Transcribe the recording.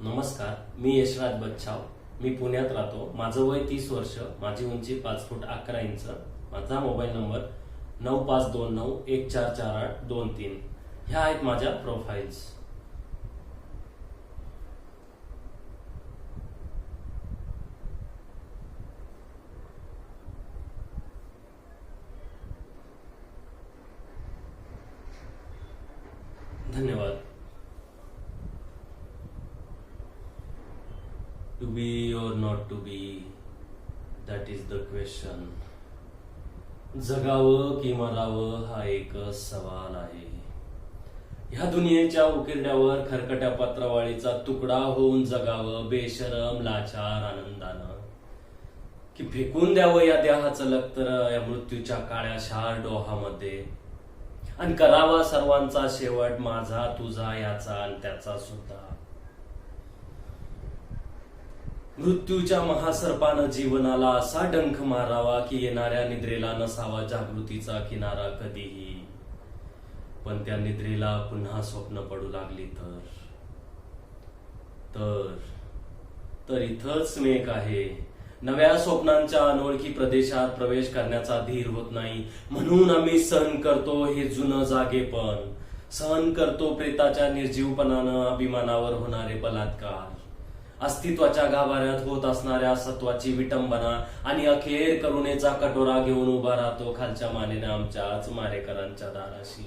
नमस्कार, मी यशराज बच्छाव. मी पुण्यात राहतो. माझं वय 30 वर्ष, माझी उंची 5 फूट 11 इंच. माझा मोबाईल नंबर 9529144823. ह्या आहेत माझ्या प्रोफाईल्स. धन्यवाद. To be or not to be, that is the question. जगावं की मरावं हा एकच सवाल आहे. ह्या दुनियेच्या उकिरड्यावर खरकट्या पत्रावळीचा तुकडा होऊन जगावं बेशरम लाचार आनंदानं, की फेकून द्यावं या देहाचं लक्तर या मृत्यूच्या काळ्या शार डोहामध्ये, आणि करावा सर्वांचा शेवट माझा तुझा याचा आणि त्याचा सुद्धा. मृत्यूच्या महासर्पानं जीवनाला असा डंख मारावा की येणाऱ्या निद्रेला नसावा जागृतीचा किनारा कधीही. पण त्या निद्रेला पुन्हा स्वप्न पडू लागली तर इथंच मेक आहे. नव्या स्वप्नांच्या अनोळखी प्रदेशात प्रवेश करण्याचा धीर होत नाही, म्हणून आम्ही सहन करतो हे जुनं जागेपण. सहन करतो प्रेताच्या निर्जीवपणानं अभिमानावर होणारे बलात्कार, अस्तित्वाच्या गाभाऱ्यात होत असणाऱ्या सत्वाची विटंबना, आणि अखेर करुणेचा कटोरा घेऊन उभा राहतो खालच्या मानेने आमच्याच मारेकरांच्या दाराशी.